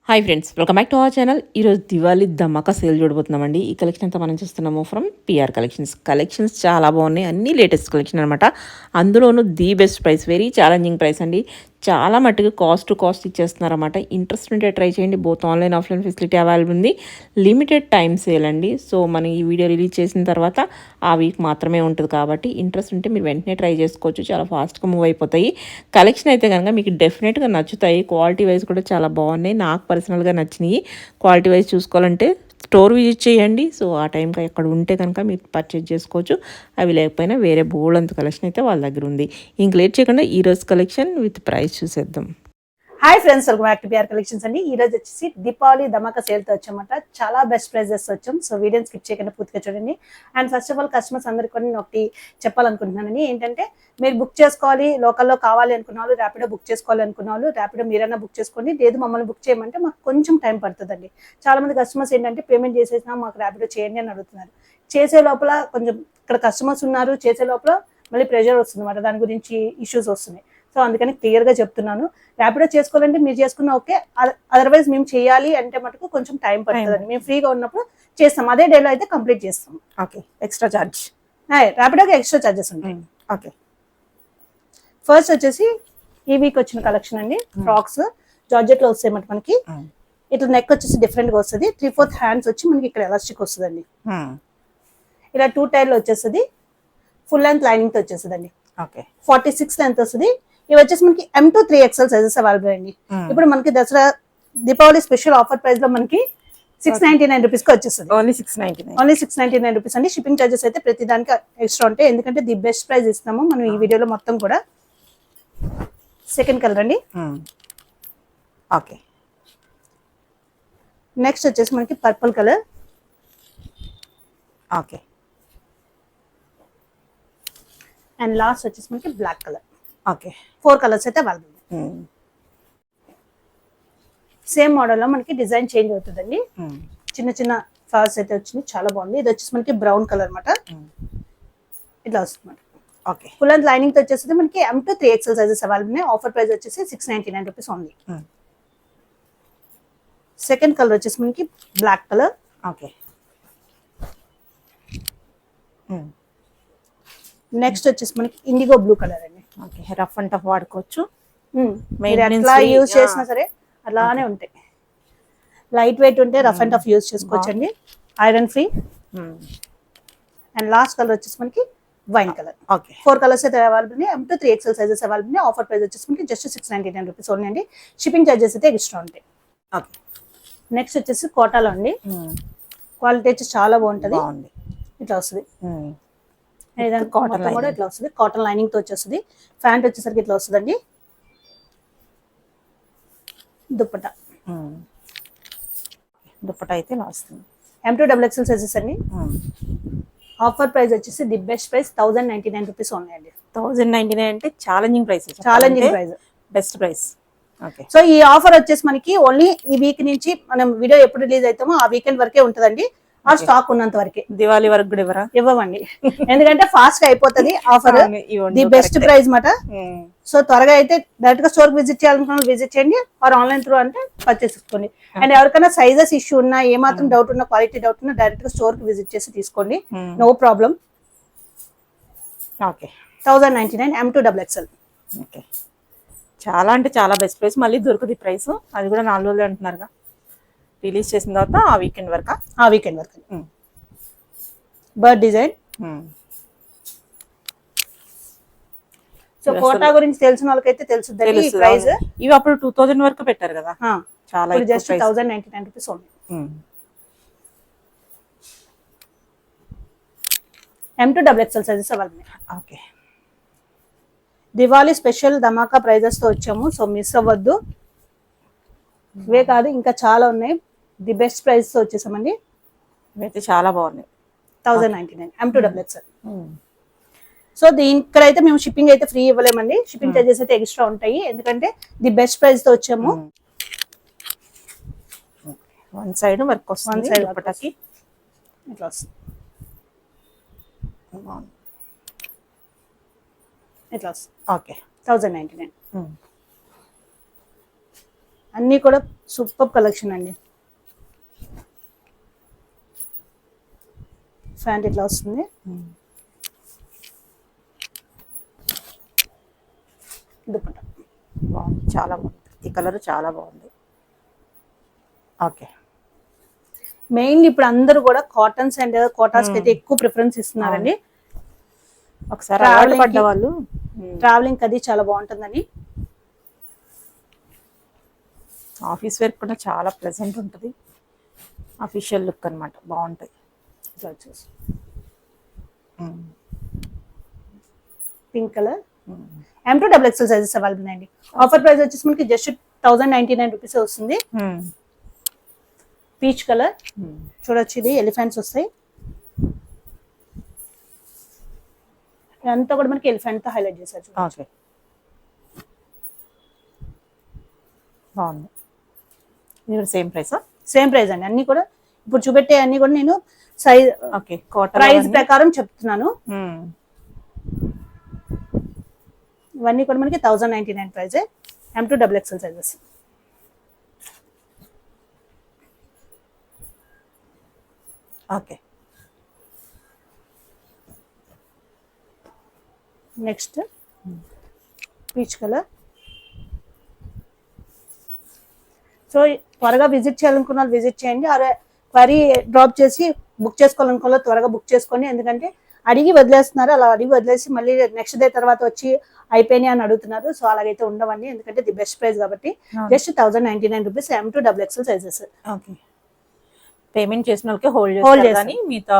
Hi friends, welcome back to our channel. ఈరోజు దివాళీ ధమాకా sale చూడబోతున్నామండి. ఈ collection అంతా మనం చూస్తున్నాము ఫ్రమ్ పిఆర్ కలెక్షన్స్. కలెక్షన్స్ చాలా బాగున్నాయి, అన్ని లేటెస్ట్ కలెక్షన్ అనమాట. అందులోనూ the best price, very challenging price అండి. చాలా మట్టుకు కాస్ట్ టు కాస్ట్ ఇచ్చేస్తున్నారన్నమాట. ఇంట్రెస్ట్ ఉంటే ట్రై చేయండి. Both online offline facility available ఉంది. లిమిటెడ్ టైం సేల్ అండి. సో మనం ఈ వీడియో రిలీజ్ చేసిన తర్వాత ఆ వీక్ మాత్రమే ఉంటుంది కాబట్టి ఇంట్రెస్ట్ ఉంటే మీరు వెంటనే ట్రై చేసుకోవచ్చు. చాలా ఫాస్ట్గా మూవ్ అయిపోతాయి. కలెక్షన్ అయితే కనుక మీకు డెఫినెట్గా నచ్చుతాయి. క్వాలిటీ వైజ్ కూడా చాలా బాగున్నాయి. నాకు పర్సనల్గా నచ్చినాయి. క్వాలిటీ వైజ్ చూసుకోవాలంటే స్టోర్ విజిట్ చేయండి. సో ఆ టైంకి అక్కడ ఉంటే కనుక మీరు పర్చేజ్ చేసుకోవచ్చు. అవి లేకపోయినా వేరే బోల్డ్ కలెక్షన్ అయితే వాళ్ళ దగ్గర ఉంది. ఇంక లేట్ చేయకుండా ఈరోజు కలెక్షన్ విత్ ప్రైస్ చూసేద్దాం. Hi friends, welcome back to PR collections అండి. ఈ రోజు వచ్చేసి దీపావళి ధమాకా సేల్ తో వచ్చామట. చాలా బెస్ట్ ప్రైజెస్ వచ్చాం. సో వీడియోని స్కిప్ చేయకుండా పూర్తిగా చూడండి. And first of all customers అందరికీ కూడా నేను ఒకటి చెప్పాలనుకుంటున్నానండి. ఏంటంటే మీరు బుక్ చేసుకోవాలి, లోకల్లో కావాలి అనుకున్న వాళ్ళు, ర్యాపిడో బుక్ చేసుకోవాలి అనుకున్న వాళ్ళు ర్యాపిడో మీరైనా బుక్ చేసుకోండి. లేదు మమ్మల్ని బుక్ చేయమంటే మాకు కొంచెం టైం పడుతుందండి. చాలా మంది కస్టమర్స్ ఏంటంటే పేమెంట్ చేసేసినా మాకు ర్యాపిడో చేయండి అని అడుగుతున్నారు. చేసే లోపల కొంచెం ఇక్కడ కస్టమర్స్ ఉన్నారు, చేసే లోపల మళ్ళీ ప్రెషర్ వస్తుంది అన్నమాట. దాని గురించి ఇష్యూస్ వస్తున్నాయి. సో అందుకని క్లియర్గా చెప్తున్నాను, ర్యాపిడో చేసుకోవాలంటే మీరు చేసుకున్న ఓకే, అదర్వైజ్ మేము చేయాలి అంటే మటుకు కొంచెం టైం పడుతుందండి. మేము ఫ్రీగా ఉన్నప్పుడు చేస్తాం, అదే డేలో అయితే కంప్లీట్ చేస్తాం. ఓకే, ఎక్స్ట్రా ఛార్జ్, ర్యాపిడోకి ఎక్స్ట్రా ఛార్జెస్ ఉంటాయి. ఓకే, ఫస్ట్ వచ్చేసి ఈ వీక్ వచ్చిన కలెక్షన్ అండి. ఫ్రాక్స్ జార్జెట్ లో వస్తాయి మనకి. ఇట్లా నెక్ వచ్చేసి డిఫరెంట్ గా వస్తుంది. 3/4 హ్యాండ్స్ వచ్చి మనకి ఇక్కడ ఎలాస్టిక్ వస్తుందండి. ఇలా 2 టైర్లు వచ్చేస్తుంది. ఫుల్ లెంత్ లైనింగ్ తో వచ్చేస్తుందండి. 46 లెంత్ వస్తుంది. ఇవి వచ్చేసి మనకి M to 3XL sizes available అండి. ఇప్పుడు మనకి Dasara Deepavali special offer price లో మనకి 699 రూపీస్ కి వచ్చేస్తుంది. ఓన్లీ 699. ఓన్లీ 699 రూపీస్ అండి. షిప్పింగ్ చార్జెస్ అయితే ప్రతి దానికి ఎక్స్ట్రా ఉంటాయి, ఎందుకంటే ది బెస్ట్ ప్రైస్ ఇస్తున్నాము మనం ఈ వీడియోలో మొత్తం కూడా. సెకండ్ కలర్ అండి. ఓకే, నెక్స్ట్ వచ్చేసి మనకి purple colour. Okay, and last వచ్చేసి మనకి బ్లాక్ కలర్. ఓకే, 4 కలర్స్ అయితే అవైలబుల్. సేమ్ మోడల్ లో మనకి డిజైన్ చేంజ్ అవుతుందండి. చిన్న చిన్న ఫ్లవర్స్ అయితే వచ్చింది, చాలా బాగుంది. ఇది వచ్చేసి మనకి బ్రౌన్ కలర్ అనమాట. ఇట్లా వస్తుంది. ఓకే, ఫుల్ అండ్ లైనింగ్ తో వచ్చేసి మనకి M to 3XL sizes available ఉన్నాయి. ఆఫర్ ప్రైస్ వచ్చేసి 699 రూపీస్ ఓన్లీ. సెకండ్ కలర్ వచ్చేసి మనకి బ్లాక్ కలర్. ఓకే, నెక్స్ట్ వచ్చేసి మనకి ఇండిగో బ్లూ కలర్ అండి. ఓకే, రఫ్ అండ్ టఫ్ వాడుకోవచ్చు. మీరు ఎట్లా యూజ్ చేసినా సరే అలానే ఉంటాయి. లైట్ వెయిట్ ఉంటే రఫ్ అండ్ టఫ్ యూజ్ చేసుకోవచ్చు అండి. Iron free. And last colour వచ్చేసి మనకి వైన్ కలర్. ఓకే, 4 కలర్స్ అయితే అవైలబుల్ ఉన్నాయి. M to 3XL sizes available ఉన్నాయి. ఆఫర్ ప్రైస్ వచ్చేసి మనకి జస్ట్ 699 రూపీస్ ఓన్లీ అండి. షిప్పింగ్ చార్జెస్ అయితే ఎక్స్ట్రా ఉంటాయి. ఓకే, నెక్స్ట్ వచ్చేసి కోటాలో అండి. క్వాలిటీ వచ్చి చాలా బాగుంటది. ఇట్లా వస్తుంది. కాటన్ కూడా ఇట్లా వస్తుంది. కాటన్ లైనింగ్ తో వచ్చేస్తుంది. ప్యాంట్ వచ్చేసరికి ఇట్లా వస్తుందండి. దుప్పట అయితే ఇలా వస్తుంది. M to XXL సైజెస్ అండి. ఆఫర్ ప్రైస్ వచ్చేసి the best price 1099 rupees only అండి. 1099 అంటే challenging price. Challenging price, best price. Okay, so ఈ ఆఫర్ వచ్చేసి మనకి ఓన్లీ ఈ వీక్ నుంచి మనం వీడియో ఎప్పుడు రిలీజ్ అవుతామో ఆ వీకెండ్ వరకే ఉంటుందండి. ఆ స్టాక్ ఉన్నంత వరకే. దివాళీ వరకు కూడా ఇవ్వరా? ఇవ్వమండి, ఎందుకంటే ఫాస్ట్ గా అయిపోతుంది ఆఫర్. ది బెస్ట్ ప్రైస్ మాట. సో త్వరగా అయితే డైరెక్ట్ గా స్టోర్ విజిట్ చేయాలనుకున్న విజిట్ చేయండి, ఆర్ ఆన్లైన్ త్రూ అంటే పర్చేస్ చేసుకోండి. అండ్ ఎవరికైనా సైజెస్ ఇష్యూ ఉన్నా, ఏమాత్రం డౌట్ ఉన్నా, క్వాలిటీ డౌట్ ఉన్నా డైరెక్ట్ గా స్టోర్ కి విజిట్ చేసి తీసుకోండి. No problem. Okay, 1099 M to XXL. Okay, చాలా అంటే చాలా బెస్ట్ ప్రైస్. మళ్ళీ దొరుకుతుంది ప్రైస్. అది కూడా 4 రోజులు అంటున్నారుగా. రిలీజ్ చేసిన తర్వాత ఆ వీకెండ్ వరకు. Bird design. సో కోటా గురించి తెలిసిన వాళ్ళకైతే తెలుసుద్దండి ఈ ప్రైస్. ఇవి అప్పుడు 2000 వరకు పెట్టారు కదా. చాలా just 1099 rupees only. M to XXL sizes available. Okay, Diwali special ధమాకా ప్రైజెస్ తో వచ్చాము, సో మిస్ అవ్వద్దు. ఇవే కాదు ఇంకా చాలా ఉన్నాయి. ది బెస్ట్ ప్రైస్ తో వచ్చేసామండి. ఇవైతే చాలా బాగున్నాయి. 1099 M to XXL. సో ఇక్కడైతే మేము షిప్పింగ్ అయితే ఫ్రీ ఇవ్వలేమండి. షిప్పింగ్ చార్జెస్ అయితే ఎక్స్ట్రా ఉంటాయి, ఎందుకంటే ది బెస్ట్ ప్రైస్ తో వచ్చాము. వన్ సైడ్ వర్క్ వస్తుంది. వన్ సైడ్ దుపట్టాకి ఇట్లా వస్తుంది. ఇట్లా వస్తుంది. ఓకే, 1099. అన్నీ కూడా సూపర్ కలెక్షన్ అండి. ఫ్యాంట్ ఇట్లా వస్తుంది. దుపట్టా బాగుంది, చాలా బాగుంది. ఈ కలర్ చాలా బాగుంది. ఓకే. మెయిన్లీ ఇప్పుడు అందరూ కూడా కాటన్స్ అండ్ కోటాస్ కి అయితే ఎక్కువ ప్రిఫరెన్స్ ఇస్తున్నారండి. ఒకసారి అలవాటు పడ్డ వాళ్ళు ట్రావెలింగ్ అది చాలా బాగుంటుందని. ఆఫీస్ వేర్ కూడా చాలా ప్లెజెంట్ ఉంటుంది. అఫీషియల్ లుక్ అన్నమాట, బాగుంటాయి. Pink colour M2XXL sizes available అండి. ఆఫర్ ప్రైస్ వచ్చేసి మనకి జస్ట్ 1099 రూపీస్ వస్తుంది. పీచ్ కలర్ చూడొచ్చు, ఇది ఎలిఫెంట్స్ వస్తాయి. ఇదంతా కూడా మనకి ఎలిఫెంట్ తో హైలైట్ చేశారు. ఓకే, బాగుంది. ఇది సేమ్ ప్రైస్? సేమ్ ప్రైస్ అండి. అన్ని కూడా ఇప్పుడు చూపెట్టే అన్ని కూడా నేను సైజ్ ఓకే ప్రైస్ ప్రకారం చెప్తున్నాను. ఇవన్నీ కూడా మనకి 1099 price. M2XXL sizes. Okay. Next peach colour. So త్వరగా విజిట్ చేయాలనుకున్న వాళ్ళు విజిట్ చేయండి. అరే క్వరీ డ్రాప్ చేసి బుక్ చేసుకోవాలనుకున్న వాళ్ళు త్వరగా బుక్ చేసుకోండి. ఎందుకంటే అడిగి వదిలేస్తున్నారు. అలా అడిగి వదిలేసి మళ్ళీ నెక్స్ట్ డే తర్వాత వచ్చి అయిపోయినాయి అని అడుగుతున్నారు. సో అలాగైతే ఉండవండి, ఎందుకంటే ది బెస్ట్ ప్రైస్ కాబట్టి. Just 1099 rupees M2XXL sizes. Okay. Payment చేసిన వాళ్ళకి హోల్డ్ చేస్తాం. మీతో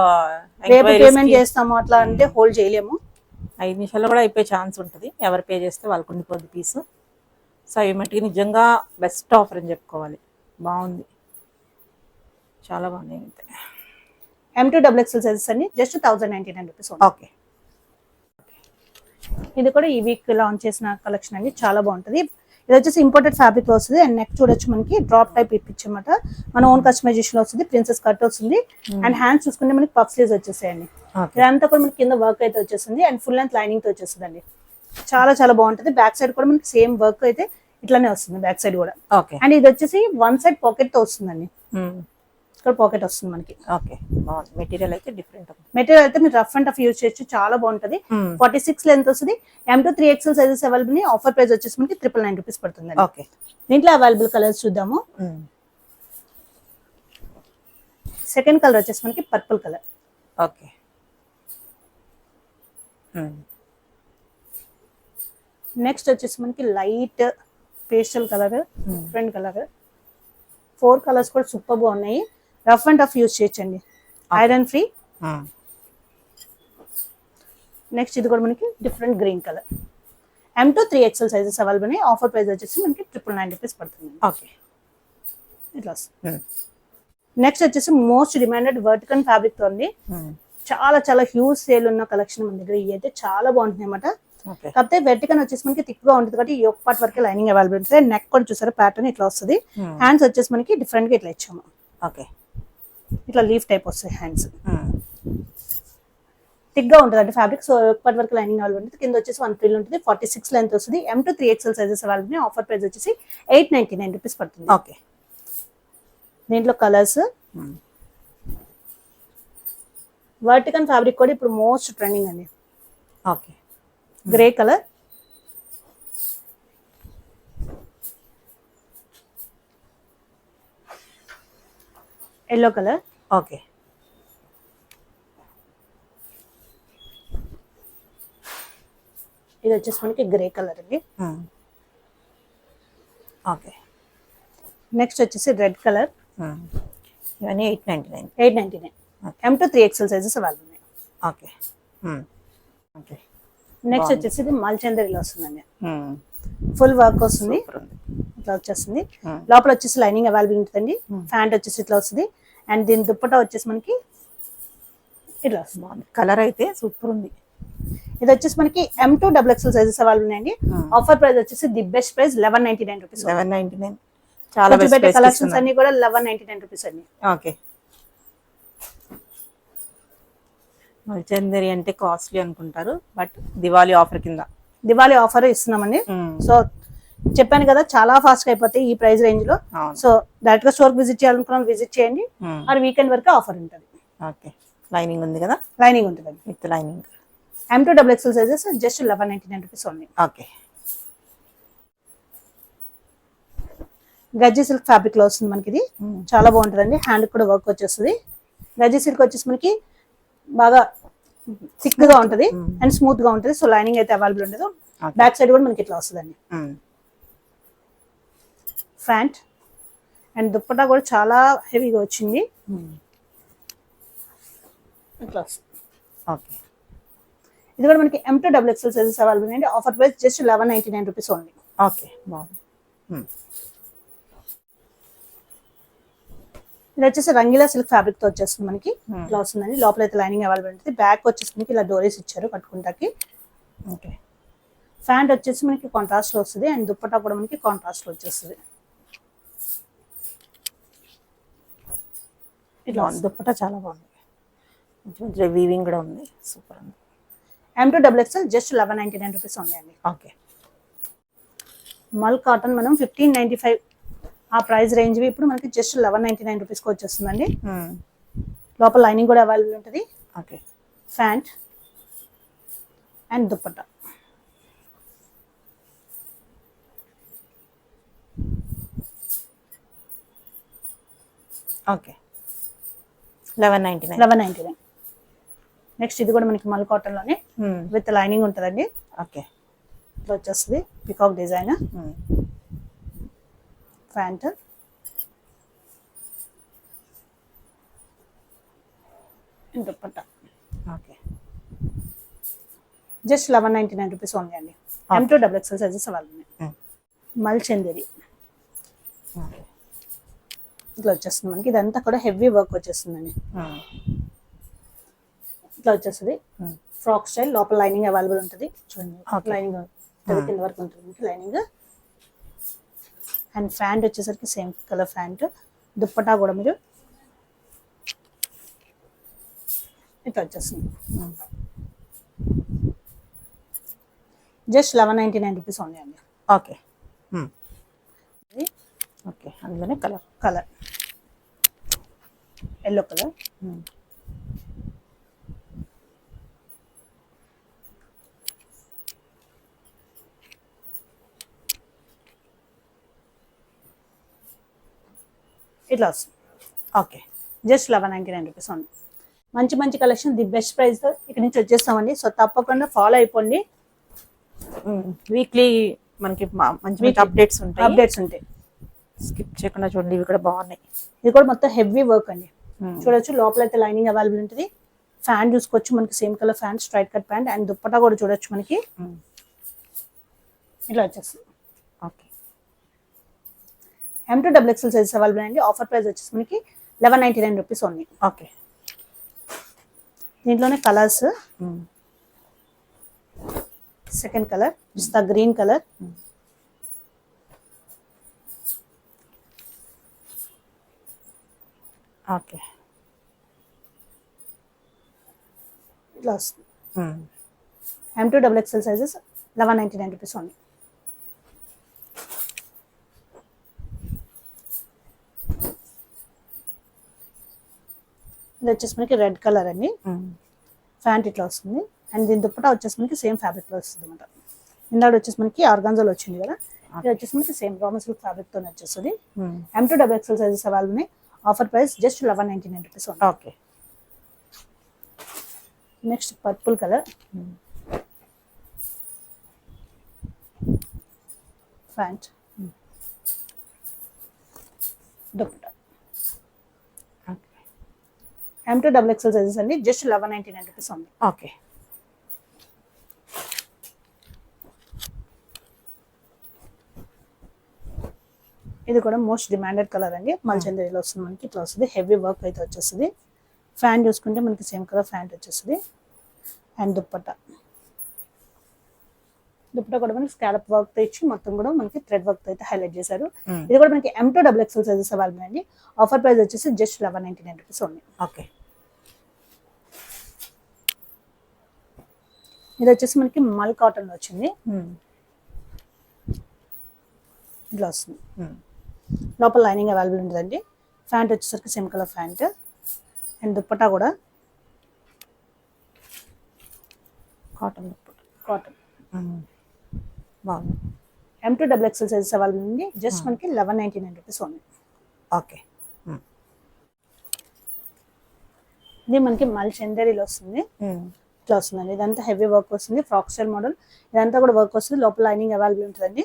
రేపు పేమెంట్ చేస్తాము అట్లా అంటే హోల్డ్ చేయలేము. 5 నిమిషాల్లో కూడా అయిపోయే ఛాన్స్ ఉంటుంది. ఎవరు పే చేస్తే వాళ్ళకు ఉండిపోద్ది పీస్. సో అవి మట్టికి నిజంగా బెస్ట్ ఆఫర్ అని చెప్పుకోవాలి. బాగుంది, చాలా బాగుంది. అంతే M2XXL సైజెస్ అండి. Just 1099 rupees. ఓకే. ఇది కూడా ఈ వీక్ లాంచ్ చేసిన కలెక్షన్ అండి, చాలా బాగుంటుంది. ఇది వచ్చేసి ఇంపోర్టెడ్ ఫ్యాబ్రిక్ వస్తుంది. అండ్ నెక్ చూడొచ్చు, మనకి డ్రాప్ టైప్ ఇప్పించమాట. మన ఓన్ కస్టమైజేషన్ వస్తుంది. ప్రిన్సెస్ కట్ వస్తుంది. అండ్ హ్యాండ్స్ చూసుకుంటే మనకి పఫ్ స్లీవ్స్ వచ్చేసాయండి. ఇదంతా కూడా మనకి కింద వర్క్ అయితే వచ్చేస్తుంది. అండ్ ఫుల్ లెంత్ లైనింగ్ తో వచ్చేస్తుంది అండి. చాలా చాలా బాగుంటుంది. బ్యాక్ సైడ్ కూడా మనకి సేమ్ వర్క్ అయితే ఇట్లానే వస్తుంది, బ్యాక్ సైడ్ కూడా. అండ్ ఇది వచ్చేసి వన్ సైడ్ పాకెట్ తో వస్తుందండి. ఇక్కడ పాకెట్ వస్తుంది మనకి. ఓకే, బాగుంది. మెటీరియల్ అయితే డిఫరెంట్. మెటీరియల్ అయితే మీరు రఫ్ అండ్ టఫ్ యూజ్ చేయొచ్చు, చాలా బాగుంటుంది. 46 లెంత్ వస్తుంది. M2XXL sizes available. Offer price వచ్చేసి మనకి 999 రూపీస్ పడుతుంది. ఓకే. దీంట్లో అవైలబుల్ కలర్స్ చూద్దాము. సెకండ్ కలర్ వచ్చేసి మనకి పర్పుల్ కలర్. ఓకే. నెక్స్ట్ వచ్చేసి మనకి light pastel colour, different colour. 4 colours కూడా సూపర్ గా ఉన్నాయి. రఫ్ అండ్ టఫ్ యూజ్ చేయొచ్చండి, ఐరన్ ఫ్రీ. నెక్స్ట్ ఇది కూడా మనకి different green colour. M2XXL sizes available. Offer price వచ్చేసి మనకి 999 రూపీస్ పడుతుంది. ఓకే, ఇట్లా. నెక్స్ట్ వచ్చేసి మోస్ట్ డిమాండెడ్ వర్టికల్ ఫ్యాబ్రిక్ తో ఉంది. చాలా చాలా హ్యూజ్ సేల్ ఉన్న కలెక్షన్ మన దగ్గర. ఇవి అయితే చాలా బాగుంటుంది అనమాట. కాకపోతే వెర్టికల్ వచ్చేసి మనకి థిక్ గా ఉంటుంది కాబట్టి యోక్ పార్ట్ వరకు లైనింగ్ అవైలబుల్ ఉంటుంది. నెక్ కూడా చూసారా ప్యాటర్న్ ఇట్లా వస్తుంది. హ్యాండ్స్ వచ్చేసి మనకి డిఫరెంట్ గా ఇట్లా ఇచ్చాము. ఓకే, ఇట్లా లీఫ్ టైప్ వస్తాయి హ్యాండ్స్. థిక్ గా ఉంటుంది అంటే ఫ్యాబ్రిక్. సో యోక్ పార్ట్ వరకు లైనింగ్ అవైలబుల్ ఉంటుంది. కింద వచ్చేసి 1 ఫ్రిల్ ఉంటుంది. 46 లెంత్ వస్తుంది. M2XXL sizes available. Offer price వచ్చేసి 899 రూపీస్ పడుతుంది. ఓకే. దీంట్లో కలర్స్ వర్టికల్ ఫ్యాబ్రిక్ కూడా ఇప్పుడు మోస్ట్ ట్రెండింగ్ అండి. Okay. Grey colour, yellow colour. Okay. ఇది వచ్చేసి మనకి గ్రే కలర్ అండి. ఓకే. నెక్స్ట్ వచ్చేసి రెడ్ కలర్. ఇవన్నీ 899. 899. M2XXL sizes available. Okay. Okay. Next వచ్చేసి ఇది మల్చందరిలో వస్తుందండి. ఫుల్ వర్క్ వస్తుంది, ఇట్లా వచ్చేస్తుంది. లోపల వచ్చేసి లైనింగ్ అవైలబుల్ ఉంటుందండి. ప్యాంట్ వచ్చేసి ఇట్లా వస్తుంది. అండ్ దీని దుప్పటా వచ్చేసి మనకి ఇట్లా వస్తుంది. కలర్ అయితే సూపర్ ఉంది. ఇది వచ్చేసి మనకి M2XXL సైజెస్ అవైలబుల్ ఉన్నాయండి. ఆఫర్ ప్రైస్ వచ్చేసి ది బెస్ట్ ప్రైస్ 1199 రూపీస్. 1199. చాలా బెస్ట్ కలెక్షన్స్ అన్ని కూడా 1199 రూపీస్ అండి. ఓకే. మల్చందరి అంటే కాస్ట్లీ అనుకుంటారు, బట్ దివాళీ ఆఫర్ కింద దివాళీ ఆఫర్ ఇస్తున్నామండి. సో చెప్పాను కదా చాలా ఫాస్ట్ గా అయిపోతాయి ఈ ప్రైస్ రేంజ్ లో. అవును. సో డైరెక్ట్ గా స్టోర్ విజిట్ చేయాలనుకున్న విజిట్ చేయండి. ఆర్ వీకెండ్ వరకు ఆఫర్ ఉంటుంది. ఓకే, లైనింగ్ ఉంది కదా, లైనింగ్ ఉంటుంది. With lining. M2 XXL sizes just 1199 rupees only. Okay, గజ్జి సిల్క్ ఫ్యాబ్రిక్ లో వస్తుంది మనకి ఇది. చాలా బాగుంటుందండి, హ్యాండ్ కూడా వర్క్ వచ్చేస్తుంది. గజ్జి సిల్క్ వచ్చేసి మనకి బాగా థిక్ గా ఉంటుంది అండ్ స్మూత్ గా ఉంటుంది. సో లైనింగ్ అయితే అవైలబుల్ ఉండదు. బ్యాక్ సైడ్ కూడా మనకి ఇట్లా వస్తుందండి ఫ్యాంట్. అండ్ దుప్పటా కూడా చాలా హెవీగా వచ్చింది. ఇట్లా వస్తుంది. ఓకే, ఇది కూడా మనకి M2 XXL సైజెస్ అవైలబుల్ అండి. Offer price just 1199 rupees only. Okay, బాగుంది. ఇది వచ్చేసి రంగీలా సిల్క్ ఫ్యాబ్రిక్ తో వచ్చేస్తుంది మనకి. ఇట్లా వస్తుందండి. లోపల అయితే లైనింగ్ అవైలబుల్ ఉంటుంది. బ్యాక్ వచ్చేసి మనకి ఇలా డోరీస్ ఇచ్చారు కట్టుకుంటాకి. ఓకే, ఫ్యాంట్ వచ్చేసి మనకి కాంట్రాస్ట్ లో వస్తుంది అండ్ దుప్పటా కూడా మనకి కాంట్రాస్ట్ లో వచ్చేస్తుంది. ఇట్లా దుప్పటా చాలా బాగుంది, మంచి వీవింగ్ కూడా ఉంది, సూపర్ ఉంది. M2 XXL just 1199 rupees only అండి. ఓకే, మల్ కాటన్ మనం 1595 ఆ ప్రైస్ రేంజ్ ఇప్పుడు మనకి జస్ట్ 1199 రూపీస్కి వచ్చేస్తుందండి. లోపల లైనింగ్ కూడా అవైలబుల్ ఉంటుంది. Okay, pant and dupatta. Okay, 1199. Next ఇది కూడా మనకి మల్ కాటన్ లోనే విత్ లైనింగ్ ఉంటుందండి. ఓకే, ఇట్లా వచ్చేస్తుంది peacock design. Pant dupatta. Okay, just 1199 rupees only అండి. M2 XXL sizes available. మల్ చందేరి ఇట్లా వచ్చేస్తుంది మనకి. ఇదంతా కూడా హెవీ వర్క్ వచ్చేస్తుందండి. ఇట్లా వచ్చేస్తుంది ఫ్రాక్ స్టైల్. లోపల లైనింగ్ అవైలబుల్ ఉంటుంది. చూడండి లైనింగ్ కింద వరకు ఉంటుంది మనకి లైనింగ్. అండ్ ఫ్యాంట్ వచ్చేసరికి సేమ్ కలర్ ఫ్యాంట్. దుప్పటా కూడా మీరు ఇట్లా వచ్చేస్తుంది. జస్ట్ 1199 రూపీస్ ఓన్లీ అండి. ఓకే, ఓకే, అందులోనే కలర్ ఎల్లో కలర్. ఇట్లా వస్తుంది. Okay, just 1199 rupees only. మంచి మంచి కలెక్షన్ ది బెస్ట్ ప్రైస్తో ఇక్కడ నుంచి వచ్చేస్తామండి. సో తప్పకుండా ఫాలో అయిపోండి. వీక్లీ మనకి మంచి మంచి అప్డేట్స్ ఉంటాయి. స్కిప్ చేయకుండా చూడండి, ఇవి కూడా బాగున్నాయి. ఇది కూడా మొత్తం హెవీ వర్క్ అండి. చూడొచ్చు లోపల అయితే లైనింగ్ అవైలబుల్ ఉంటుంది. ఫ్యాంట్ చూసుకోవచ్చు మనకి same colour pant, straight cut pant and dupatta కూడా చూడొచ్చు మనకి ఇట్లా వచ్చేస్తుంది. Okay, M2 XXL sizes available అండి. ఆఫర్ ప్రైస్ వచ్చేసి మనకి 1199 రూపీస్ ఓన్లీ. ఓకే, దీంట్లోనే కలర్స్. సెకండ్ కలర్ పిస్తా గ్రీన్ కలర్. ఓకే, ఇట్లా వస్తుంది. M2 XXL sizes 1199 rupees only. ఇది వచ్చేసి మనకి రెడ్ కలర్ అండి. ఫ్యాంట్ ఇట్లా వస్తుంది అండ్ దీని దుప్పటా వచ్చేసి మనకి సేమ్ ఫ్యాబ్రిక్ లో వస్తుంది అనమాట. ఇందాక వచ్చేసి మనకి ఆర్గాన్జాలో వచ్చింది కదా, ఇది వచ్చేసి మనకి సేమ్ రామన్ సిల్క్ ఫ్యాబ్రిక్ తో వచ్చేస్తుంది. M2 XXL సైజెస్ అవైలబుల్ ఉన్నాయి. Offer price just 1199 rupees. Okay, next purple colour pant dupatta. M2 XXL sizes అండి. జస్ట్ 1199 రూపీస్ ఉంది. ఓకే, ఇది కూడా మోస్ట్ డిమాండెడ్ కలర్ అండి. మల్చందేరిలో వస్తుంది మనకి. ఇట్లా వస్తుంది హెవీ వర్క్ అయితే వచ్చేస్తుంది. ఫ్యాంట్ చూసుకుంటే మనకి సేమ్ కలర్ ఫ్యాంట్ వచ్చేస్తుంది అండ్ దుప్పటా కూడా మనకి స్కాలప్ వర్క్ తో ఇచ్చి మొత్తం కూడా మనకి థ్రెడ్ వర్క్ తో అయితే హైలైట్ చేశారు. ఇది కూడా మనకి M2 XXL సైజెస్ అవైలబుల్ అండి. ఆఫర్ ప్రైస్ వచ్చేసి జస్ట్ 1199 రూపీస్ ఉంది. ఓకే, ఇది వచ్చేసి మనకి మల్ కాటన్ లో వచ్చింది. ఇట్లా వస్తుంది. లోపల లైనింగ్ అవైలబుల్ ఉంటుందండి. ప్యాంట్ వచ్చేసరికి same colour pant and dupatta కూడా కాటన్ దుప్పట కాటన్. బాగుంది. M2 XXL సైజెస్ అవైలబుల్ ఉంది. జస్ట్ మనకి 1199 రూపీస్ ఉంది. ఓకే. ఇది మనకి మల్ చందేరీలో వస్తుంది. ఇట్లా వస్తుందండి. ఇదంతా హెవీ వర్క్ వస్తుంది. ఫ్రాక్ స్టైల్ మోడల్ ఇదంతా కూడా వర్క్ వస్తుంది. లోపల లైనింగ్ అవైలబుల్ ఉంటుందండి.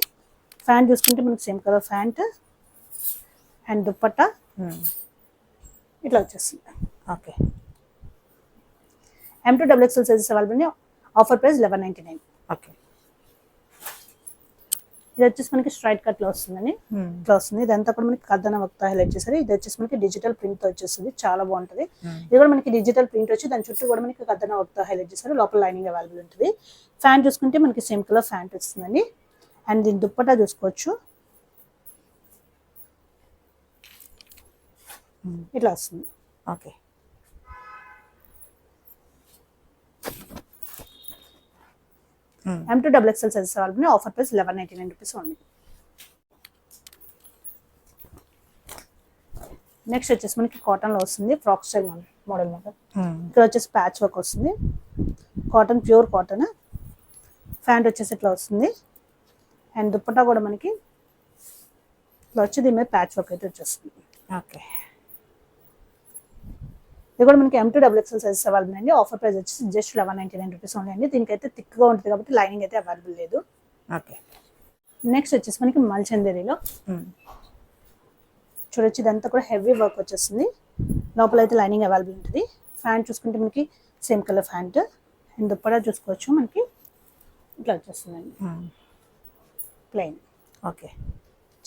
ప్యాంట్ చూసుకుంటే మనకి same colour pant and dupatta ఇట్లా వచ్చేస్తుంది. Okay. M2 XXL sizes available ఉంది. Offer price 1199. ఓకే. ఇది వచ్చేసి మనకి స్ట్రైట్ కట్ లో వస్తుందని ఇట్లా వస్తుంది. ఇదంతా కూడా మనకి కథన వక్త హైలైట్ చేశారు. ఇది వచ్చేసి మనకి డిజిటల్ ప్రింట్ తో వచ్చేస్తుంది. చాలా బాగుంటది. ఇది కూడా మనకి డిజిటల్ ప్రింట్ వచ్చి దాని చుట్టూ కూడా మనకి కథన వక్త హైలైట్ చేశారు. లోపల లైనింగ్ అవైలబుల్ ఉంటుంది. ఫ్యాంట్ చూసుకుంటే మనకి సేమ్ కలర్ ఫ్యాంట్ వస్తుందండి. అండ్ దీని దుప్పటా చూసుకోవచ్చు. ఇట్లా వస్తుంది. Okay. M2 XXL sizes available. Offer price 1199 rupees ఉంది. నెక్స్ట్ వచ్చేసి మనకి కాటన్ లో వస్తుంది. ఫ్రాక్ స్టైల్ మోడల్ ఇక్కడ వచ్చేసి ప్యాచ్ వర్క్ వస్తుంది. Cotton pure cotton. ప్యాంట్ వచ్చేసి ఇట్లా వస్తుంది. అండ్ దుప్పటా కూడా మనకి ఇట్లా వచ్చి దీని మీద ప్యాచ్ వర్క్ అయితే వచ్చేస్తుంది. ఓకే. ఇది కూడా మనకి M2 XXL సైజెస్ అవైలబుల్ అండి. ఆఫర్ ప్రైస్ వచ్చేసి జస్ట్ 1199 రూపీస్ ఉంది అండి. దీనికైతే థిక్ గా ఉంటుంది కాబట్టి లైనింగ్ అయితే అవైలబుల్ లేదు. ఓకే. నెక్స్ట్ వచ్చేసి మనకి మల్ చందేరీలో చూడొచ్చు. ఇదంతా కూడా హెవీ వర్క్ వచ్చేస్తుంది. లోపల అయితే లైనింగ్ అవైలబుల్ ఉంటుంది. ప్యాంట్ చూసుకుంటే మనకి same colour pant and dupatta చూసుకోవచ్చు. మనకి ఇట్లా వచ్చేస్తుందండి ప్లెయిన్. ఓకే.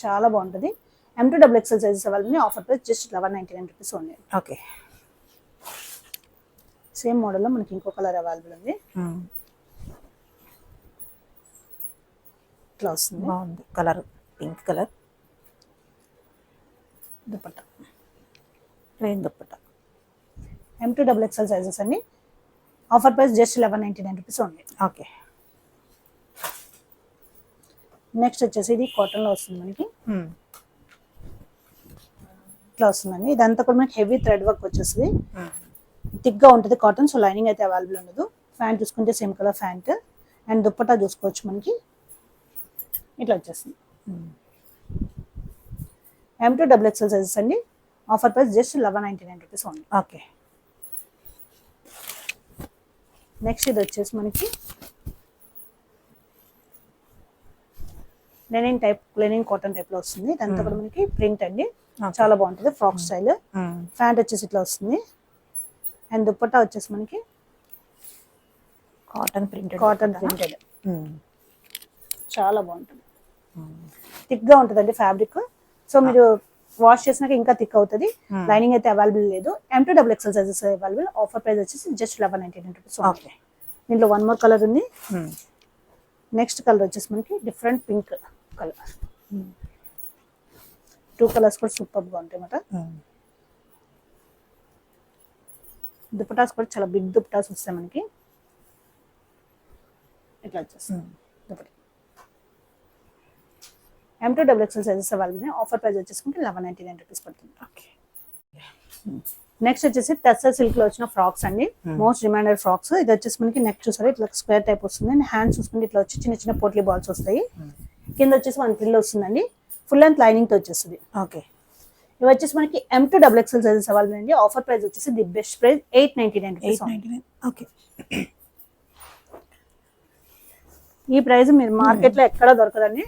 చాలా బాగుంటుంది. M2 XXL sizes available. Offer price just 1199 rupees ఉంది. ఓకే. సేమ్ మోడల్లో మనకి ఇంకో కలర్ అవైలబుల్ ఉంది. ఇట్లా వస్తుంది. బాగుంది colour. Pink colour. Dupatta plain dupatta. M2 XXL sizes అండి. ఆఫర్ ప్రైస్ జస్ట్ 1199 రూపీస్ ఉంది. ఓకే. నెక్స్ట్ వచ్చేసి ఇది కాటన్ లో వస్తుంది మనకి. ఇట్లా వస్తుందండి. ఇదంతా కూడా మనకి హెవీ థ్రెడ్ వర్క్ వచ్చేస్తుంది. థిక్ గా ఉంటుంది కాటన్. సో లైనింగ్ అయితే అవైలబుల్ ఉండదు. ప్యాంట్ చూసుకుంటే same colour pant and dupatta చూసుకోవచ్చు. మనకి ఇట్లా వచ్చేస్తుంది. M2 XXL సైజెస్ అండి. ఆఫర్ ప్రైస్ జస్ట్ 1199 రూపీస్ ఉంది. ఓకే. నెక్స్ట్ ఇది వచ్చేసి మనకి లెనిన్ కాటన్ టైప్ లో వస్తుంది. ఇదంతా కూడా మనకి ప్రింట్ అండి. చాలా బాగుంటుంది. Frock style. ప్యాంట్ వచ్చేసి ఇట్లా వస్తుంది. అండ్ దుప్పట్టా వచ్చేసి మనకి కాటన్ ప్రింటెడ్. చాలా బాగుంటుంది. థిక్ గా ఉంటుందండి ఫ్యాబ్రిక్. సో మీరు వాష్ చేసినాక ఇంకా థిక్ అవుతుంది. లైనింగ్ అయితే అవైలబుల్ లేదు. M2 XXL sizes available. Offer price వచ్చేసి జస్ట్ 1199 రూపీస్. ఓకే. దీంట్లో వన్ మోర్ కలర్ ఉంది. నెక్స్ట్ కలర్ వచ్చేసి మనకి డిఫరెంట్ పింక్ కలర్. 2 కలర్స్ కూడా సూపర్ గా ఉంటాయి అన్నమాట. దుపటాస్ కూడా చాలా బిగ్ దుపటాస్ వస్తాయి మనకి. ఇట్లా వచ్చేస్తుంది dupatta. M2 XXL sizes available. Offer price వచ్చేసుకుంటే 1199 రూపీస్ పడుతుంది. ఓకే. నెక్స్ట్ వచ్చేసి టస్సర్ సిల్క్ లో వచ్చిన ఫ్రాక్స్ అండి. Most demanded frocks. ఇది వచ్చేసి మనకి నెక్ చూసారు ఇట్లా స్క్వేర్ టైప్ వస్తుంది. అండ్ హ్యాండ్స్ చూసుకుంటే ఇట్లా వచ్చి చిన్న చిన్న పోట్లీ బాల్స్ వస్తాయి. కింద వచ్చేసి 1 ఫ్రిల్ వస్తుందండి. ఫుల్ లెంత్ లైనింగ్ తో వచ్చేస్తుంది. ఓకే. ఇవి వచ్చేసి మనకి M2 XXL సైజెస్ అవైలబుల్ అండి. ఆఫర్ ప్రైస్ వచ్చేసి the best price 899 rupees. Okay. ఈ ప్రైస్ మీరు మార్కెట్ లో ఎక్కడ దొరకదండి.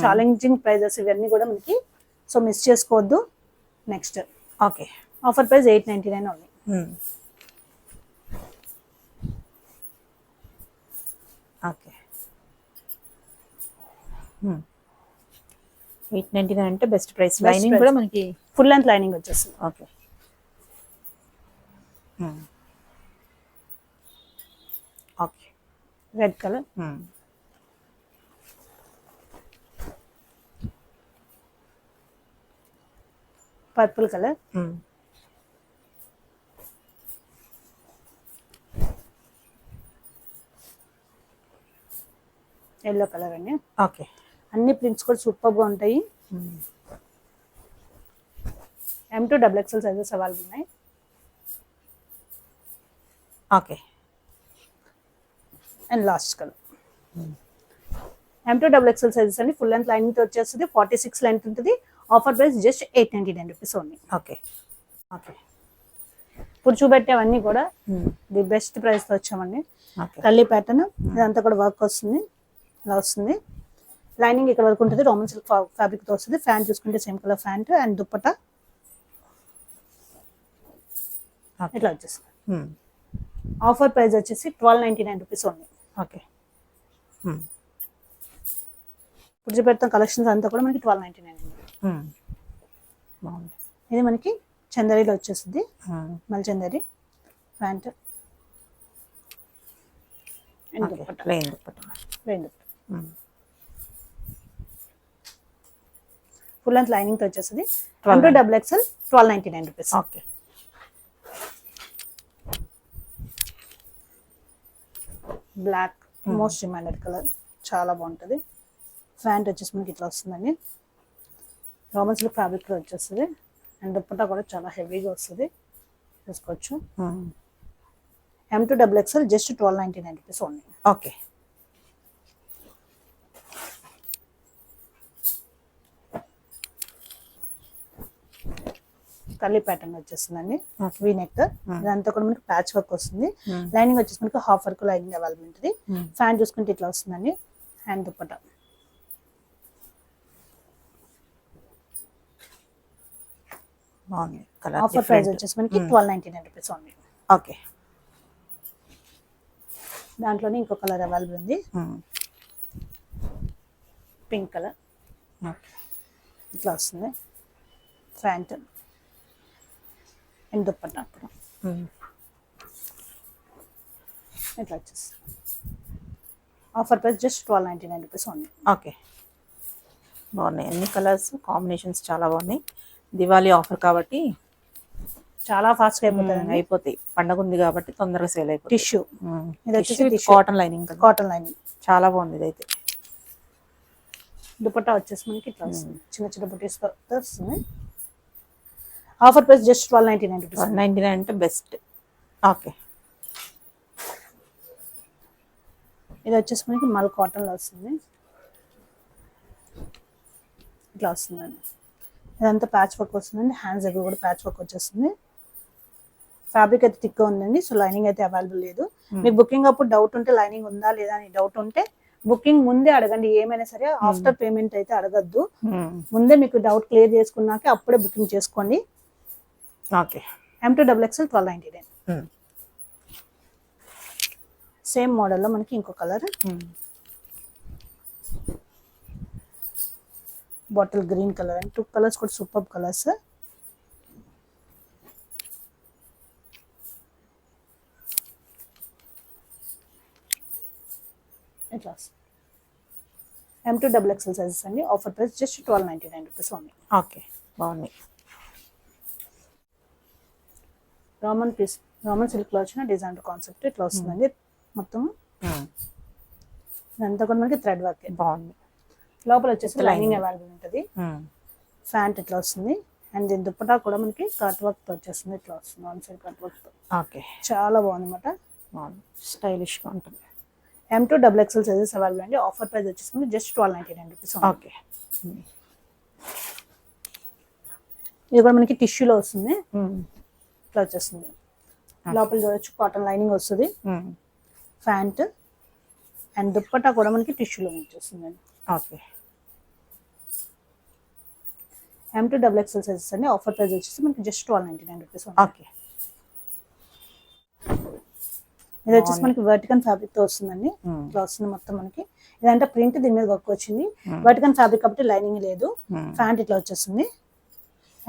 ఛాలెంజింగ్ ప్రైజెస్ ఇవన్నీ కూడా మనకి. సో మిస్ చేసుకోవద్దు. Next okay. ఆఫర్ ప్రైస్ 899 ఉంది. ఓకే. 899 అంటే బెస్ట్ ప్రైస్. లైనింగ్ కూడా మనకి ఫుల్ లెంత్ లైనింగ్ వచ్చేస్తుంది. Okay. Okay. Red colour. Purple colour. Yellow colour అండి. ఓకే. అన్ని ప్రింట్స్ కూడా సూపర్ గా ఉంటాయి. M2 double XL sizes available ఉన్నాయి. Okay. And last colour M2 double XL sizes అండి. ఫుల్ లెంత్ లైనింగ్ తో వచ్చేస్తుంది. 46 లెంత్ ఉంటుంది. Offer price just 899 rupees only. Okay. Okay. ఇప్పుడు చూపెట్టేవన్నీ కూడా ది బెస్ట్ ప్రైస్ తో వచ్చామండి. కల్లీ ప్యాటర్న్ ఇదంతా కూడా వర్క్ వస్తుంది. ఇలా వస్తుంది. లైనింగ్ ఇక్కడ వరకు ఉంటుంది. రోమన్ సిల్క్ ఫ్యాబ్రిక్ తో వస్తుంది. ఫ్యాంట్ చూసుకుంటే same colour pant and dupatta ఇట్లా వచ్చేస్తుంది. ఆఫర్ ప్రైస్ వచ్చేసి 1299 రూపీస్ ఓన్లీ. ఓకే. ఇప్పుడు చూపెడతాం కలెక్షన్స్ అంతా కూడా మనకి 1299. బాగుంది. ఇది మనకి చందరిలో వచ్చేస్తుంది. మళ్ళీ Chanderi pant and dupatta plain dupatta. Full length lining తో వచ్చేస్తుంది. M2 double XL 1299 rupees. Okay. Black most demanded colour, చాలా బాగుంటుంది. ప్యాంట్ వచ్చేసి మనకి ఇట్లా వస్తుందండి. రోమన్ సిల్క్ ఫ్యాబ్రిక్ లో వచ్చేస్తుంది. అండ్ దుప్పట్టా కూడా చాలా హెవీగా వస్తుంది. చూసుకోవచ్చు. M2 double XL just 1299 rupees only. Okay. Curly pattern వచ్చేస్తుందండి. వీ నెక్ ఇదంతా కూడా మనకి ప్యాచ్ వర్క్ వస్తుంది. లైనింగ్ వచ్చేసి మనకి హాఫ్ వర్క్ లైనింగ్ అవైలబుల్ ఉంటుంది. ఫ్యాన్ చూసుకుంటే ఇట్లా వస్తుందండి. హ్యాండ్ దుప్పట్టా బాగుంది. ఆఫర్ ప్రైస్ వచ్చేసి మనకి 1299 రూపీస్ ఓన్లీ. ఓకే. దాంట్లోనే ఇంకో కలర్ అవైలబుల్ ఉంది. పింక్ కలర్ ఇట్లా వస్తుంది. ప్యాంట్ అండ్ దుప్పట్టా ఇట్లా వచ్చేస్తుంది. Offer price just 1299 rupees only. Okay. బాగున్నాయి. అన్ని కలర్స్ కాంబినేషన్స్ చాలా బాగున్నాయి. దివాళీ ఆఫర్ కాబట్టి చాలా ఫాస్ట్ గా అయిపోతుంది. అయిపోతాయి. పండగ ఉంది కాబట్టి తొందరగా సేల్ అయిపోతుంది. టిష్యూ ఇది వచ్చేసి కాటన్ లైనింగ్. కాటన్ లైనింగ్ చాలా బాగుంది ఇదైతే. దుపట్టా వచ్చేసి మనకి ఇట్లా వస్తుంది. చిన్న చిన్న బుటీస్ వస్తుంది. Offer price just 1299 rupees. 1299 అంటే బెస్ట్. ఓకే. ఇది వచ్చేసి మనకి మల్ కాటన్ లో వస్తుంది. ఇట్లా వస్తుందండి. ఇదంతా ప్యాచ్ వర్క్ వస్తుందండి. హ్యాండ్స్ దగ్గర కూడా ప్యాచ్ వర్క్ వచ్చేస్తుంది. ఫ్యాబ్రిక్ అయితే థిక్గా ఉందండి. సో లైనింగ్ అయితే అవైలబుల్ లేదు. మీకు బుకింగ్ అప్పుడు డౌట్ ఉంటే లైనింగ్ ఉందా లేదా అని డౌట్ ఉంటే బుకింగ్ ముందే అడగండి. ఏమైనా సరే ఆఫ్టర్ పేమెంట్ అయితే అడగద్దు. ముందే మీకు డౌట్ క్లియర్ చేసుకున్నాక అప్పుడే బుకింగ్ చేసుకోండి. Okay. M2 double XL 1299. Same మోడల్లో మనకి ఇంకో colour bottle green colour and 2 colours కూడా సూపర్ కలర్స్. ఇట్లా M2 డబుల్ ఎక్స్ఎల్ సైజెస్ అండి. Offer price just 1299 rupees only. Okay. బాగున్నాయి. రోమన్ సిల్క్ లో వచ్చిన డిజైన్ కాన్సెప్ట్ ఇట్లా వస్తుందండి. మొత్తం ఇదంతా కూడా మనకి థ్రెడ్ వర్క్ బాగుంది. లోపల వచ్చేసి లైనింగ్ అవైలబుల్ ఉంటుంది. ప్యాంట్ ఇట్లా వస్తుంది. అండ్ దీని దుప్పటా కూడా మనకి కట్ వర్క్ తో వచ్చేస్తుంది. ఇట్లా వస్తుంది. వన్ సైడ్ కట్ వర్క్ తో. ఓకే. చాలా బాగుంది అనమాట. స్టైలిష్ గా ఉంటుంది. M2 double XL sizes available అండి. ఆఫర్ ప్రైస్ వచ్చేసి జస్ట్ 1299 రూపీస్. ఓకే. ఇది కూడా మనకి టిష్యూలో వస్తుంది. ఇట్లా వచ్చేస్తుంది. లోపల చూడొచ్చు కాటన్ లైనింగ్ వస్తుంది. ప్యాంట్ అండ్ దుప్పట్టా కూడా మనకి టిష్యూలో వచ్చేస్తుంది. Okay. M2 double XL sizes అండి. ఆఫర్ ప్రైస్ వచ్చేసి మనకి జస్ట్ 1299 రూపీస్. ఓకే. ఇది వచ్చేసి మనకి వర్టికన్ ఫ్యాబ్రిక్ తో వస్తుందండి. ఇట్లా వస్తుంది మొత్తం మనకి. ఇదంటే ప్రింట్ దీని మీద వర్క్ వచ్చింది. వర్టికన్ ఫ్యాబ్రిక్ కాబట్టి లైనింగ్ లేదు. ప్యాంట్ ఇట్లా వచ్చేస్తుంది.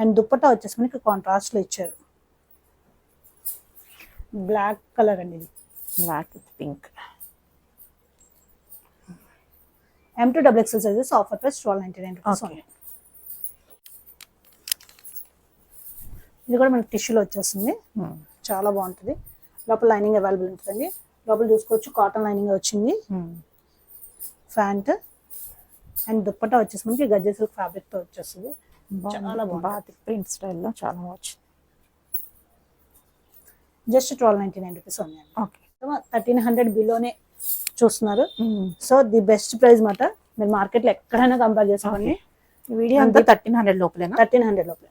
అండ్ దుప్పట్టా వచ్చేసి మనకి కాంట్రాస్ట్ లో ఇచ్చారు. బ్లాక్ కలర్ అండి. ఇది black with pink. M2 double XL sizes offer price 1299 rupees. ఇది కూడా మనకి టిష్యూలో వచ్చేస్తుంది. చాలా బాగుంటుంది. లోపల లైనింగ్ అవైలబుల్ ఉంటుందండి. లోపల చూసుకోవచ్చు కాటన్ లైనింగ్ వచ్చింది. ప్యాంట్ అండ్ దుప్పటా వచ్చేసి మనకి గజ్జె సిల్క్ ఫ్యాబ్రిక్ తో వచ్చేస్తుంది. చాలా బాగుంది. బాతిక్ ప్రింట్ స్టైల్లో చాలా వచ్చింది. జస్ట్ 1299 రూపీస్ ఉంది. ఓకే. 1300 బిలోనే చూస్తున్నారు. సో ది బెస్ట్ ప్రైస్ మాట. మీరు మార్కెట్ లో ఎక్కడైనా కంపేర్ చేసుకోండి. వీడియో అంతా 1300 లోపలేనా? 1300 లోపలే.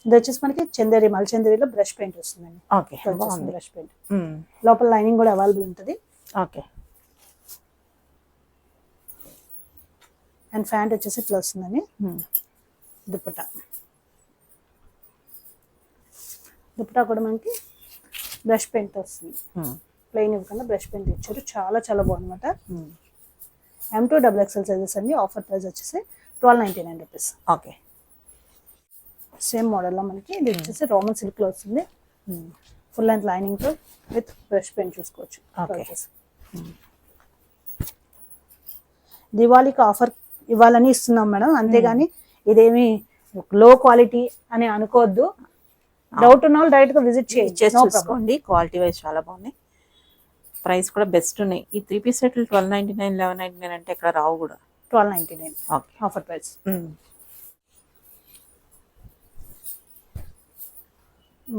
ఇది వచ్చేసి మనకి చందేరి మల్ చందేరిలో బ్రష్ పెయింట్ వస్తుందండి. ఓకే, బాగుంది. బ్రష్ పెయింట్ లోపల లైనింగ్ కూడా అవైలబుల్ ఉంటుంది. ఓకే. అండ్ ప్యాంట్ వచ్చేసి ఇట్లా వస్తుందండి. దుప్పటా కూడా మనకి బ్రష్ పెయింట్ వస్తుంది. ప్లెయిన్ ఇవ్వకుండా బ్రష్ పెయింట్ ఇచ్చారు. చాలా చాలా బాగుందన్నమాట. M2XXL సైజెస్ అండి. ఆఫర్ ప్రైస్ వచ్చేసి 1299 రూపీస్. ఓకే. సేమ్ మోడల్లో మనకి ఇది వచ్చేసి రోమన్ సిల్క్ లో వస్తుంది. ఫుల్ లెంత్ లైనింగ్ తో విత్ బ్రష్ పెయింట్ చూసుకోవచ్చు. దివాళీకి ఆఫర్ ఇవ్వాలని ఇస్తున్నాం మేడం, అంతేగాని ఇదేమి లో క్వాలిటీ అని అనుకోవద్దు. డౌట్ ఉన్న వాళ్ళు డైరెక్ట్ గా విజిట్ చేసుకోండి. క్వాలిటీ వైజ్ చాలా బాగున్నాయి. ప్రైస్ కూడా బెస్ట్ ఉన్నాయి. ఈ 3 పీస్ సెట్లు 1299, 1199 అంటే ఇక్కడ రావు కూడా. 1299 ఓకే, ఆఫర్ ప్రైస్.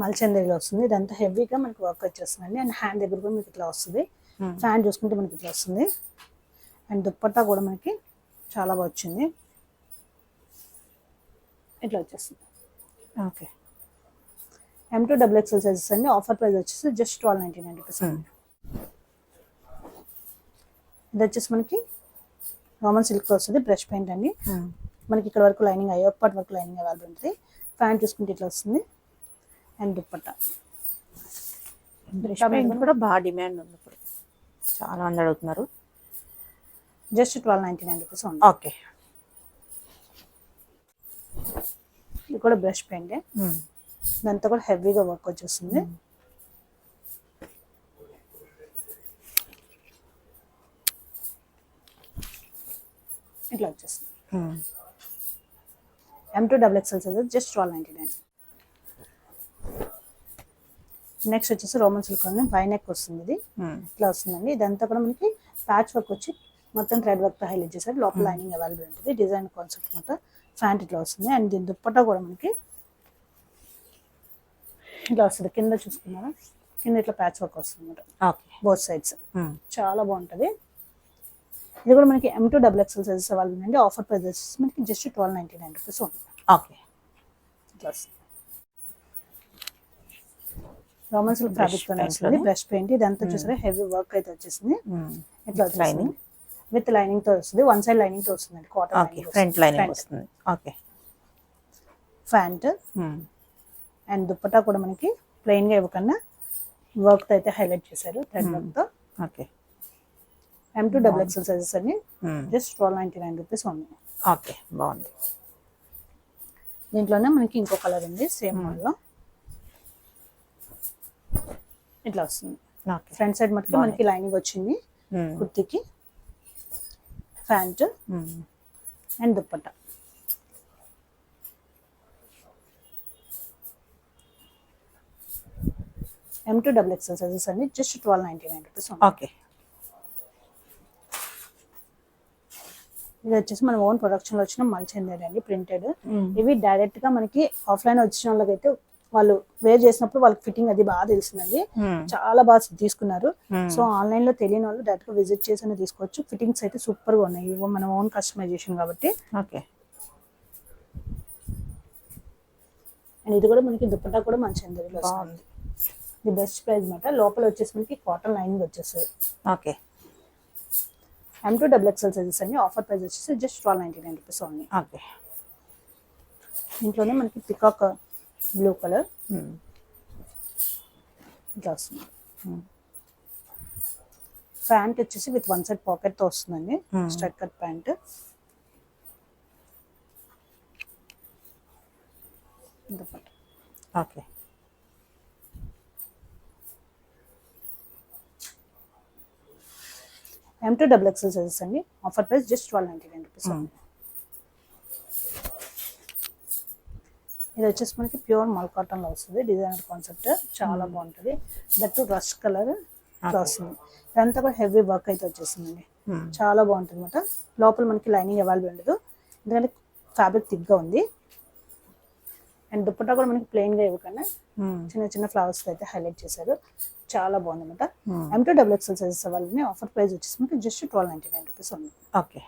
మల్చందేరిలో వస్తుంది. ఇదంతా హెవీగా మనకి వర్క్ వచ్చేస్తుందండి. అండ్ హ్యాండ్ దగ్గర కూడా మీకు ఇట్లా వస్తుంది. ఫ్యాన్ చూసుకుంటే మనకి ఇట్లా వస్తుంది. అండ్ దుప్పట్టా కూడా మనకి చాలా బాగా వచ్చింది. ఇట్లా వచ్చేస్తుంది. ఓకే. M2XXL సైజెస్ అండి. ఆఫర్ ప్రైస్ వచ్చేసి జస్ట్ 1299 రూపీస్. ఇది వచ్చేసి మనకి రోమన్ సిల్క్ వస్తుంది. బ్రష్ పెయింట్ అండి. మనకి ఇక్కడ వరకు లైనింగ్ అయ్యేప్పటి వరకు లైనింగ్ అవైలబుల్ ఉంటుంది. ఫ్యాన్ చూసుకుంటే ఇట్లా వస్తుంది. అండ్ దుప్పట్టా కూడా బాగా డిమాండ్ ఉంది ఇప్పుడు, చాలా మంది అడుగుతున్నారు. జస్ట్ 1299 రూపీస్ ఉంది. ఓకే. ఇది కూడా బ్రష్ పెయింట్. ఇదంతా కూడా హెవీగా వర్క్ వచ్చేస్తుంది. ఇట్లా వచ్చేస్తుంది. M2XXL size just 1299. నెక్స్ట్ వచ్చేసి రోమన్ సిల్క్ ఉంది. వై నెక్ వస్తుంది. ఇది ఇట్లా వస్తుందండి. ఇదంతా కూడా మనకి ప్యాచ్ వర్క్ వచ్చి మొత్తం థ్రెడ్ వర్క్ తో హైలైట్ చేశారు. లోపల లైనింగ్ అవైలబుల్ ఉంటుంది. డిజైన్ కాన్సెప్ట్ మొత్తం ఫ్యాంట్ ఇట్లా వస్తుంది. అండ్ దీని దుప్పట్టా కూడా మనకి ఇట్లా వస్తుంది. కింద చూసుకున్నారా, కింద ఇట్లా ప్యాచ్ వర్క్ వస్తుంది బోత్ సైడ్స్. చాలా బాగుంటుంది. ఇది కూడా మనకి M2XXL సైజెస్ అవైలబుల్ అండి. ఆఫర్ ప్రైస్ మనకి జస్ట్ 1299 రూపీస్ ఉంది. ఓకే. ఇట్లా వస్తుంది. రోమన్ సిల్క్ ఫ్యాబ్రిక్ తో వస్తుంది. బ్రష్ పెయింట్ ఇదంతా చూసారా హెవీ వర్క్ అయితే వచ్చేసింది. ఇట్లా లైనింగ్ విత్ లైనింగ్ తో వస్తుంది. వన్ సైడ్ లైనింగ్ తో వస్తుంది. కాటన్ ఫ్రంట్ లైనింగ్ వస్తుంది. ఓకే. ఫ్యాంట్ అండ్ దుప్పట్టా కూడా మనకి ప్లెయిన్ గా ఇవ్వకుండా వర్క్ తో అయితే హైలైట్ చేశారు థ్రెడ్ వర్క్ తో. ఓకే. M2XXL సైజెస్ అన్ని జస్ట్ 1299 రూపీస్ ఉంది. ఓకే, బాగుంది. దీంట్లోనే మనకి ఇంకో కలర్ ఉంది సేమ్ మోడల్. ఇట్లా వస్తుంది. ఫ్రంట్ సైడ్ మటుకు మనకి లైనింగ్ వచ్చింది కుర్తికి. Pant and dupatta. M2XXL sizes అండి జస్ట్ 1299 రూపీస్. ఓకే. ఇది వచ్చేసి మన ఓన్ ప్రొడక్షన్ లో వచ్చిన మల్చందేరి అండి, ప్రింటెడ్. ఇవి డైరెక్ట్ గా మనకి ఆఫ్లైన్ వచ్చిన వాళ్ళకైతే వాళ్ళు వేర్ చేసినప్పుడు వాళ్ళకి ఫిట్టింగ్ అది బాగా తెలిసిందండి. చాలా బాగా తీసుకున్నారు. సో ఆన్లైన్ లో తెలియని వాళ్ళు డైరెక్ట్ గా విజిట్ చేసి తీసుకోవచ్చు. ఫిట్టింగ్స్ అయితే సూపర్ గా ఉన్నాయి. ఇవో మన ఓన్ కస్టమైజేషన్ కాబట్టి. ఓకే. అండ్ ఇది కూడా మనకి దుప్పట్టా కూడా మల్చందేరిలో వస్తుంది. ఇది బెస్ట్ ప్రైస్ మాట. లోపల వచ్చేసి మనకి కాటన్ లైనింగ్ వచ్చేస్తుంది. ఓకే. M2XXL సైజెస్ అండి. ఆఫర్ ప్రైస్ వచ్చేసి జస్ట్ 1299 రూపీస్ ఉంది. ఓకే. దీంట్లోనే మనకి పికాక్ బ్లూ కలర్ ఇట్లా వస్తుంది. ప్యాంట్ వచ్చేసి విత్ వన్ సైడ్ పాకెట్ తో వస్తుందండి. Straight cut pant. Okay. M2XXL sizes అండి. Offer price just 1299 rupees. ఇది వచ్చేసి మనకి ప్యూర్ మల్ కాటన్ లో వస్తుంది. డిజైనర్ కాన్సెప్ట్ చాలా బాగుంటుంది. దట్ రష్ కలర్ వస్తుంది. ఇదంతా కూడా హెవీ వర్క్ అయితే వచ్చేసిందండి. చాలా బాగుంటుంది అనమాట. లోపల మనకి లైనింగ్ అవైలబుల్ ఉండదు ఎందుకంటే ఫ్యాబ్రిక్ థిక్గా ఉంది. అండ్ దుప్పట్టా కూడా మనకి ప్లెయిన్గా ఇవ్వకుండా చిన్న చిన్న ఫ్లవర్స్ అయితే హైలైట్ చేశారు. చాలా బాగుంది అనమాట. M2 XXL sizes available. Offer price వచ్చేసి మనకి జస్ట్ 1299 రూపీస్ ఉంది. ఓకే.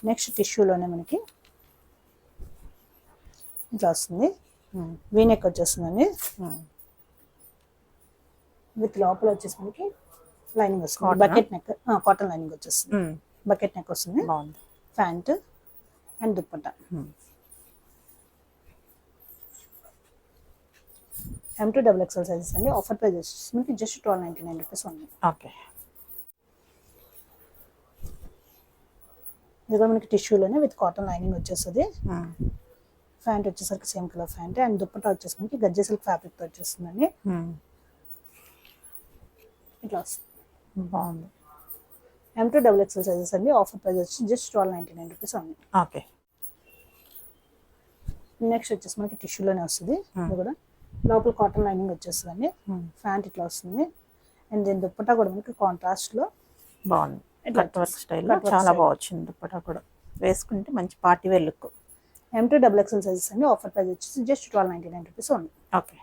నెక్స్ట్ టిష్యూలోనే మనకి ఇట్లా వస్తుంది. వీనెక్ వచ్చేస్తుందండి. విత్ లోపల వచ్చేసి మనకి లైనింగ్ వస్తుంది. బకెట్ నెక్, కాటన్ లైనింగ్ వచ్చేస్తుంది. బకెట్ నెక్ వస్తుంది. బాగుంది. Pant and dupatta. M2 XXL sizes అండి. ఆఫర్ ప్రైస్ వచ్చేసి మనకి జస్ట్ 1299 రూపీస్ ఉంది. ఓకే. ఇది కూడా మనకి టిష్యూలోనే విత్ కాటన్ లైనింగ్ వచ్చేస్తుంది. ప్యాంట్ వచ్చేసరికి same colour pant and dupatta వచ్చేసి మనకి గజ్జె సిల్క్ ఫ్యాబ్రిక్తో వచ్చేస్తుందండి. ఇట్లా వస్తుంది. బాగుంది. M2 XXL సైజెస్ అండి. ఆఫర్ ప్రైస్ వచ్చి జస్ట్ 1299 రూపీస్ ఉంది. ఓకే. నెక్స్ట్ వచ్చేసి మనకి టిష్యూలోనే వస్తుంది. ఇది కూడా లోపల కాటన్ లైనింగ్ వచ్చేస్తుందండి. ప్యాంట్ ఇట్లా వస్తుంది. అండ్ దీని దుప్పట్టా కూడా మనకి కాంట్రాస్ట్లో బాగుంది. కట్ వర్క్ స్టైల్లో చాలా బాగా వచ్చింది. దుప్పట్టా కూడా వేసుకుంటే మంచి party wear look. M2 XXL sizes అండి. ఆఫర్ ప్రైస్ వచ్చేసి జస్ట్ 1299 రూపీస్ ఉంది. ఓకే.